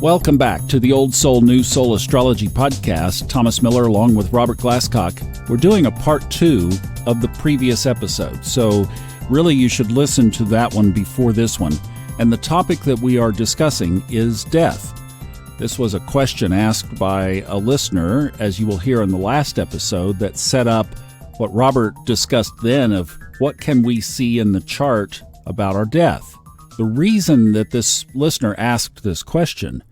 Welcome back to the Old Soul, New Soul Astrology podcast. Thomas Miller along with Robert Glasscock. We're doing a part 2 of the previous episode, so really you should listen to that one before this one. And the topic that we are discussing is death. This was a question asked by a listener, as you will hear in the last episode, that set up what Robert discussed then of what can we see in the chart about our death. The reason that this listener asked this question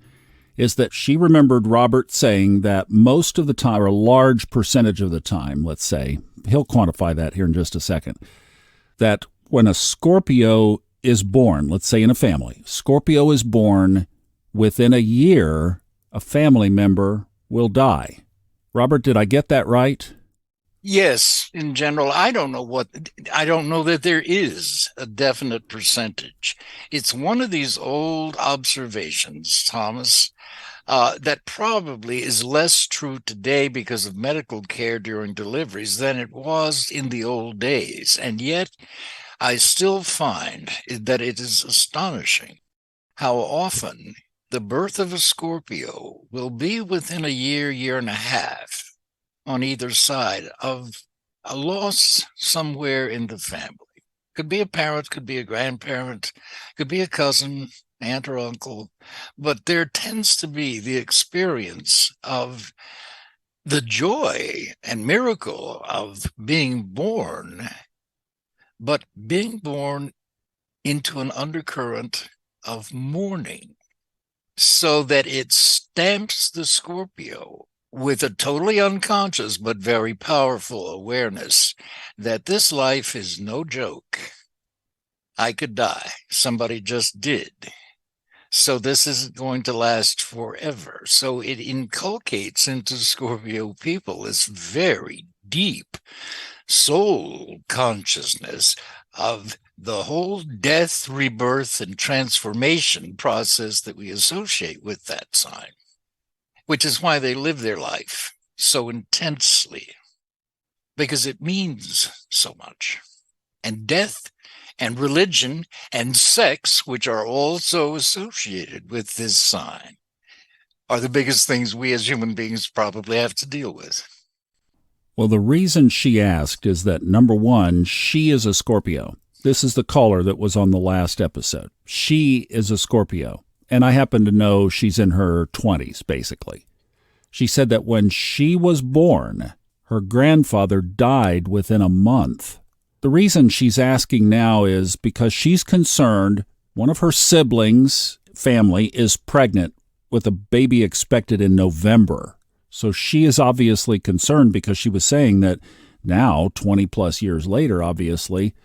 is that she remembered Robert saying that most of the time, or a large percentage of the time, let's say, he'll quantify that here in just a second, that when a Scorpio is born, let's say in a family, Scorpio is born, within a year, a family member will die. Robert, did I get that right? Yes, in general. I don't know that there is a definite percentage. It's one of these old observations, Thomas, that probably is less true today because of medical care during deliveries than it was in the old days. And yet, I still find that it is astonishing how often the birth of a Scorpio will be within a year, year and a half on either side of a loss somewhere in the family. Could be a parent, could be a grandparent, could be a cousin, aunt or uncle, but there tends to be the experience of the joy and miracle of being born, but being born into an undercurrent of mourning, so that it stamps the Scorpio with a totally unconscious but very powerful awareness that this life is no joke. I could die. Somebody just did. So this isn't going to last forever. So it inculcates into Scorpio people this very deep soul consciousness of the whole death, rebirth, and transformation process that we associate with that sign, which is why they live their life so intensely, because it means so much. And death and religion and sex, which are also associated with this sign, are the biggest things we as human beings probably have to deal with. Well, the reason she asked is that, number one, she is a Scorpio. This is the caller that was on the last episode. She is a Scorpio, and I happen to know she's in her 20s, basically. She said that when she was born, her grandfather died within a month. The reason she's asking now is because she's concerned one of her siblings' family is pregnant with a baby expected in November. So she is obviously concerned because she was saying that now, 20 plus years later, obviously,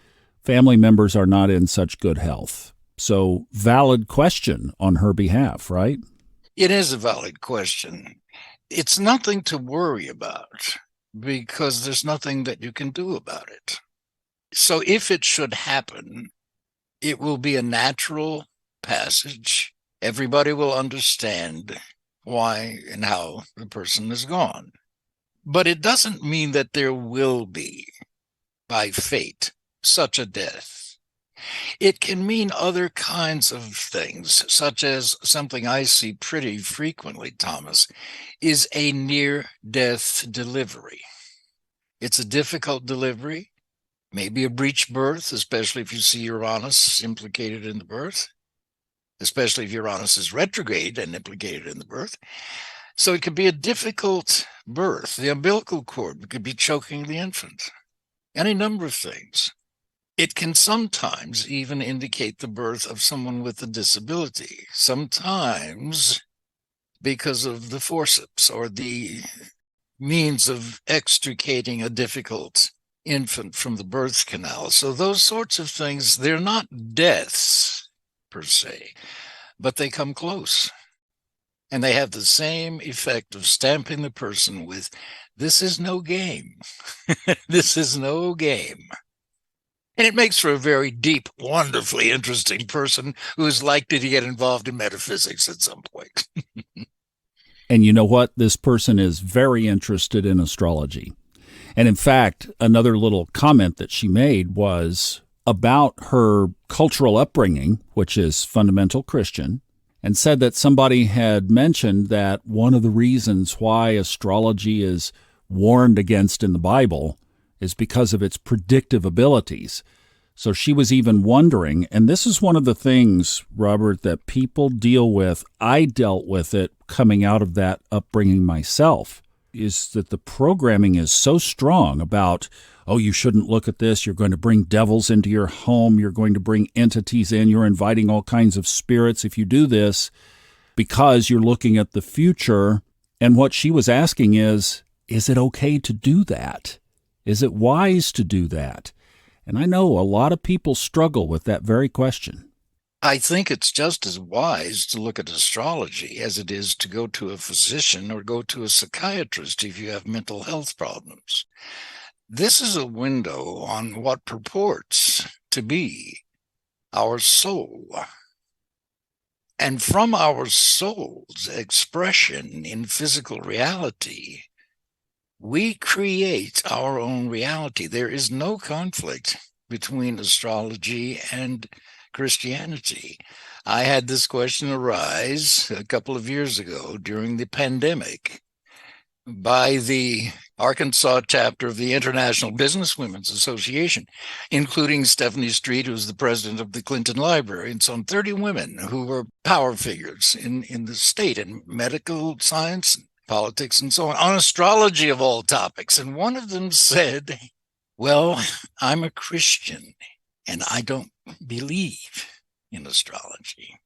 family members are not in such good health. So valid question on her behalf, right? It is a valid question. It's nothing to worry about because there's nothing that you can do about it. So if it should happen, it will be a natural passage. Everybody will understand why and how the person is gone. But it doesn't mean that there will be, by fate, such a death. It can mean other kinds of things, such as something I see pretty frequently, Thomas, is a near-death delivery. It's a difficult delivery, maybe a breech birth, especially if you see Uranus implicated in the birth, especially if Uranus is retrograde and implicated in the birth. So it could be a difficult birth. The umbilical cord could be choking the infant. Any number of things. It can sometimes even indicate the birth of someone with a disability, sometimes because of the forceps or the means of extricating a difficult infant from the birth canal. So those sorts of things, they're not deaths per se, but they come close. And they have the same effect of stamping the person with, this is no game. This is no game. And it makes for a very deep, wonderfully interesting person who is likely to get involved in metaphysics at some point. And you know what? This person is very interested in astrology. And in fact, another little comment that she made was about her cultural upbringing, which is fundamental Christian, and said that somebody had mentioned that one of the reasons why astrology is warned against in the Bible is because of its predictive abilities. So she was even wondering, and this is one of the things, Robert, that people deal with. I dealt with it coming out of that upbringing myself, is that the programming is so strong about, oh, you shouldn't look at this. You're going to bring devils into your home. You're going to bring entities in. You're inviting all kinds of spirits if you do this, because you're looking at the future. And what she was asking is it okay to do that? Is it wise to do that? And I know a lot of people struggle with that very question. I think it's just as wise to look at astrology as it is to go to a physician or go to a psychiatrist if you have mental health problems. This is a window on what purports to be our soul. And from our soul's expression in physical reality, we create our own reality. There is no conflict between astrology and Christianity. I had this question arise a couple of years ago during the pandemic by the Arkansas chapter of the International Businesswomen's Association, including Stephanie Street, who's the president of the Clinton Library, and some 30 women who were power figures in the state in medical science, politics, and so on astrology of all topics. And one of them said, well, I'm a Christian and I don't believe in astrology.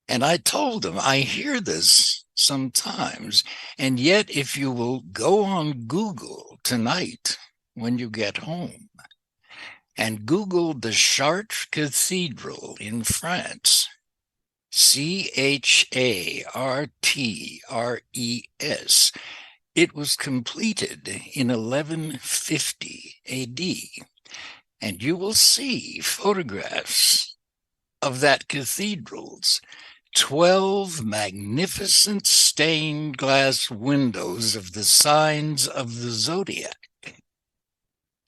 And I told them, I hear this sometimes, and yet if you will go on Google tonight when you get home and Google the Chartres Cathedral in France, Chartres, it was completed in 1150 AD. And you will see photographs of that cathedral's 12 magnificent stained glass windows of the signs of the zodiac.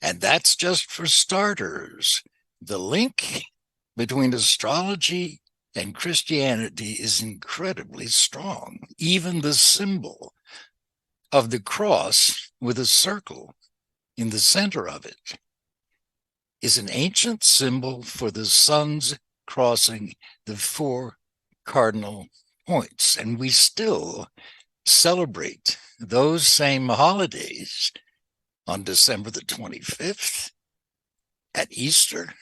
And that's just for starters. The link between astrology and Christianity is incredibly strong. Even the symbol of the cross with a circle in the center of it is an ancient symbol for the sun's crossing the 4 cardinal points. And we still celebrate those same holidays on December the 25th, at Easter,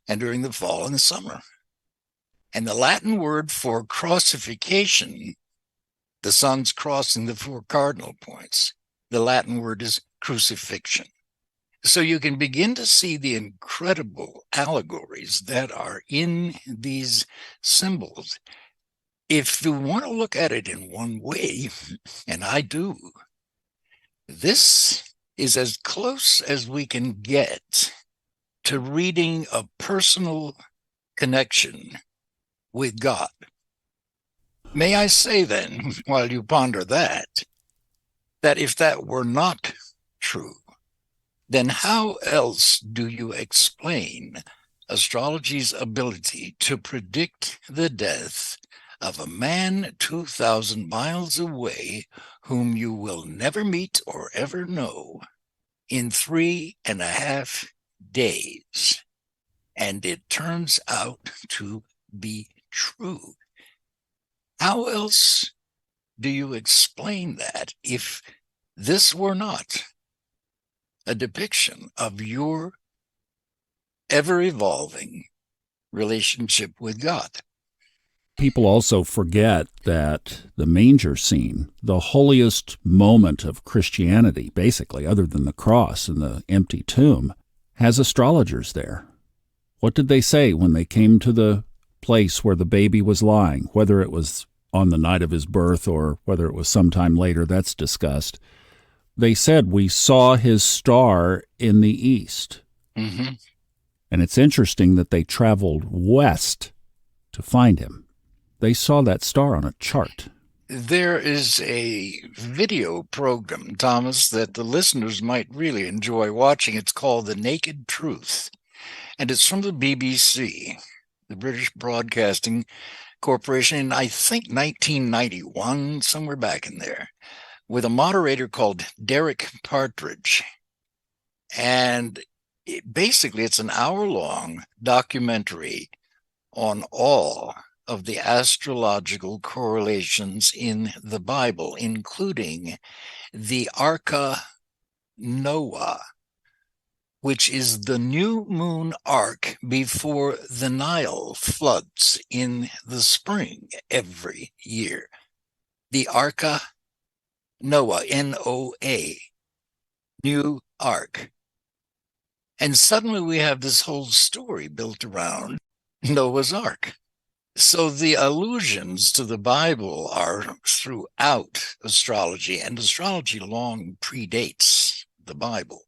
and during the fall and the summer. And the Latin word for crossification, the sun's crossing the 4 cardinal points, the Latin word is crucifixion. So you can begin to see the incredible allegories that are in these symbols. If you want to look at it in one way, and I do, this is as close as we can get to reading a personal connection with God. May I say then, while you ponder that if that were not true, then how else do you explain astrology's ability to predict the death of a man 2,000 miles away whom you will never meet or ever know in 3.5 days? And it turns out to be true. How else do you explain that if this were not a depiction of your ever-evolving relationship with God? People also forget that the manger scene, the holiest moment of Christianity, basically, other than the cross and the empty tomb, has astrologers there. What did they say when they came to the place where the baby was lying, whether it was on the night of his birth or whether it was sometime later? That's discussed. They said, we saw his star in the east. Mm-hmm. And it's interesting that they traveled west to find him. They saw that star on a chart. There is a video program, Thomas, that the listeners might really enjoy watching. It's called The Naked Truth, and it's from the BBC, the British Broadcasting corporation in, I think, 1991, somewhere back in there, with a moderator called Derek Partridge. And basically, it's an hour-long documentary on all of the astrological correlations in the Bible, including the Arca Noah, which is the new moon arc before the Nile floods in the spring every year. The Arca Noah, Noa, new arc. And suddenly we have this whole story built around Noah's Ark. So the allusions to the Bible are throughout astrology, and astrology long predates the Bible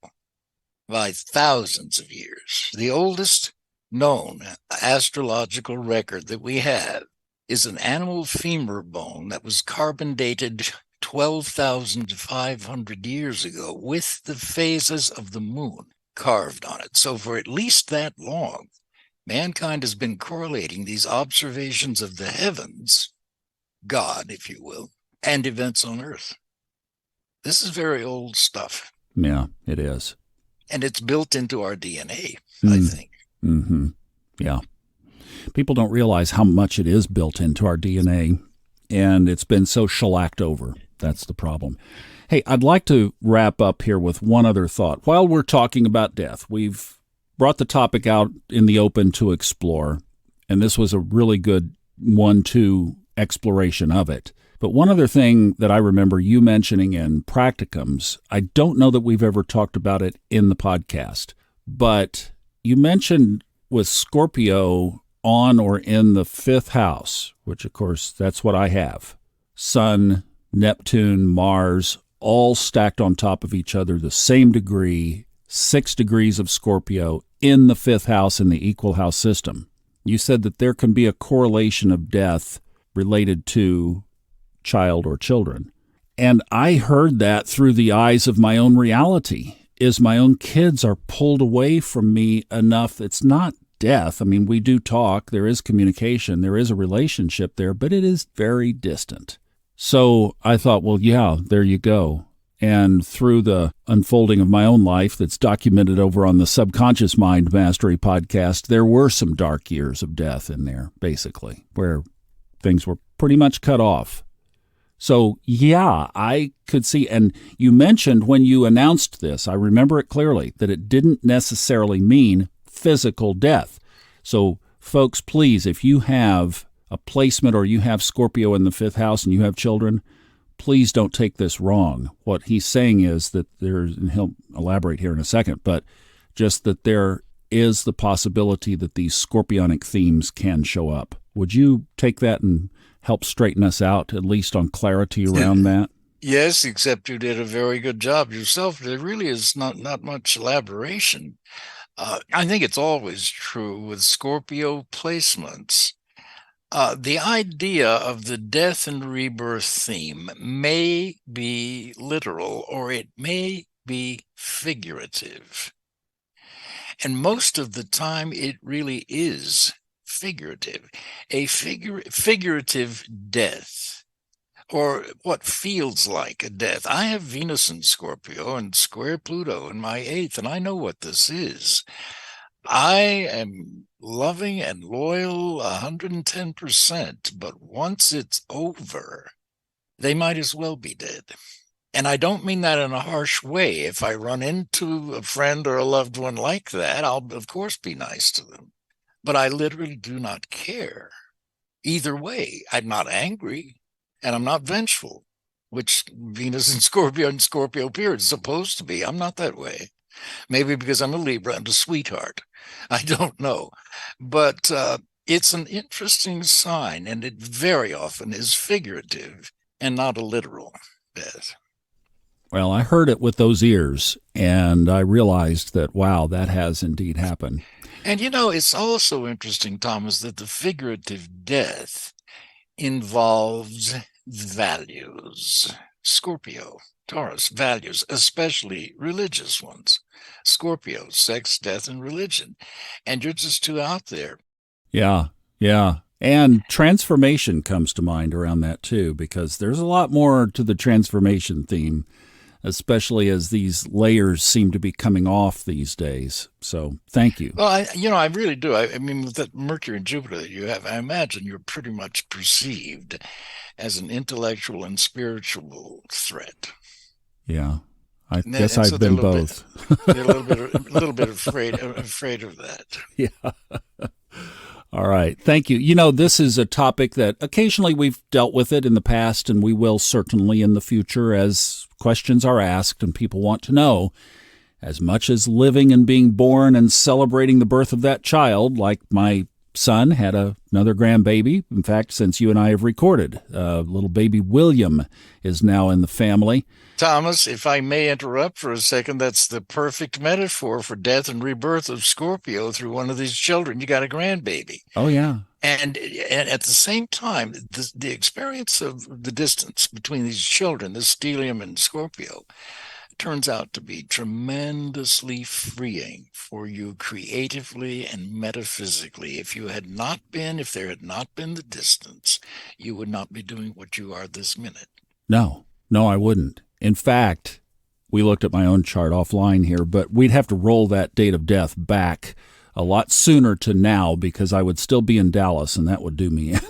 by thousands of years. The oldest known astrological record that we have is an animal femur bone that was carbon dated 12,500 years ago with the phases of the moon carved on it. So for at least that long, mankind has been correlating these observations of the heavens, God, if you will, and events on Earth. This is very old stuff. Yeah, it is. And it's built into our DNA, I think. Mm-hmm. Yeah. People don't realize how much it is built into our DNA, and it's been so shellacked over. That's the problem. Hey, I'd like to wrap up here with one other thought. While we're talking about death, we've brought the topic out in the open to explore, and this was a really good 1-2 exploration of it. But one other thing that I remember you mentioning in practicums, I don't know that we've ever talked about it in the podcast, but you mentioned with Scorpio on or in the 5th house, which of course that's what I have. Sun, Neptune, Mars, all stacked on top of each other, the same degree, 6 degrees of Scorpio in the 5th house in the equal house system. You said that there can be a correlation of death related to child or children. And I heard that through the eyes of my own reality, is my own kids are pulled away from me enough. It's not death. I mean, we do talk, there is communication, there is a relationship there, but it is very distant. So I thought, well, yeah, there you go. And through the unfolding of my own life that's documented over on the Subconscious Mind Mastery podcast, there were some dark years of death in there, basically, where things were pretty much cut off. So, yeah, I could see, and you mentioned when you announced this, I remember it clearly, that it didn't necessarily mean physical death. So, folks, please, if you have a placement or you have Scorpio in the 5th house and you have children, please don't take this wrong. What he's saying is that there's, and he'll elaborate here in a second, but just that there is the possibility that these scorpionic themes can show up. Would you take that and help straighten us out, at least on clarity around that? Yes, except you did a very good job yourself. There really is not much elaboration. I think it's always true with Scorpio placements. The idea of the death and rebirth theme may be literal or it may be figurative. And most of the time, it really is figurative. A figurative death, or what feels like a death. I have Venus in Scorpio and square Pluto in my 8th, and I know what this is. I am loving and loyal 110%, but once it's over, they might as well be dead. And I don't mean that in a harsh way. If I run into a friend or a loved one like that, I'll, of course, be nice to them. But I literally do not care. Either way, I'm not angry and I'm not vengeful, which Venus and Scorpio period is supposed to be. I'm not that way. Maybe because I'm a Libra and a sweetheart. I don't know. But it's an interesting sign, and it very often is figurative and not a literal death. Well, I heard it with those ears, and I realized that, wow, that has indeed happened. And, you know, it's also interesting, Thomas, that the figurative death involves values. Scorpio, Taurus, values, especially religious ones. Scorpio, sex, death, and religion. And you're just too out there. Yeah. And transformation comes to mind around that too, because there's a lot more to the transformation theme, especially as these layers seem to be coming off these days. So thank you. Well, I really do. I mean, with that Mercury and Jupiter that you have, I imagine you're pretty much perceived as an intellectual and spiritual threat. Yeah. I guess I've been both. They're a little bit afraid of that. Yeah. All right. Thank you. This is a topic that occasionally we've dealt with it in the past, and we will certainly in the future as questions are asked and people want to know. As much as living and being born and celebrating the birth of that child, like my son had another grandbaby. In fact, since you and I have recorded, little baby William is now in the family. Thomas, if I may interrupt for a second, that's the perfect metaphor for death and rebirth of Scorpio through one of these children. You got a grandbaby. Oh, yeah. And at the same time, the experience of the distance between these children, this stellium and Scorpio, turns out to be tremendously freeing for you creatively and metaphysically. If there had not been the distance, you would not be doing what you are this minute. No, I wouldn't. In fact, we looked at my own chart offline here, but we'd have to roll that date of death back a lot sooner to now because I would still be in Dallas, and that would do me in.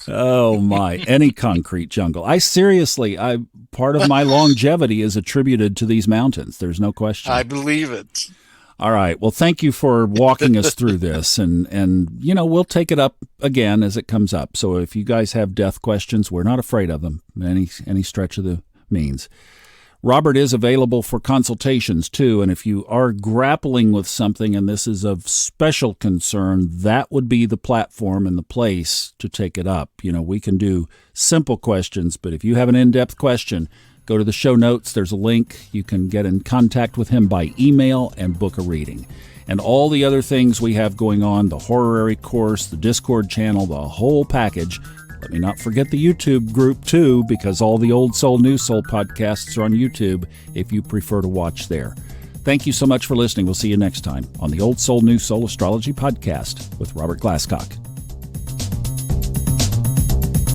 Oh my, any concrete jungle. Part of my longevity is attributed to these mountains. There's no question. I believe it. All right. Well, thank you for walking us through this, and we'll take it up again as it comes up. So if you guys have death questions, we're not afraid of them, any stretch of the means. Robert is available for consultations too, and if you are grappling with something and this is of special concern, that would be the platform and the place to take it up. We can do simple questions, but if you have an in-depth question, go to the show notes. There's a link. You can get in contact with him by email and book a reading. And all the other things we have going on, the horary course, the Discord channel, the whole package. Let me not forget the YouTube group, too, because all the Old Soul, New Soul podcasts are on YouTube if you prefer to watch there. Thank you so much for listening. We'll see you next time on the Old Soul, New Soul Astrology Podcast with Robert Glasscock.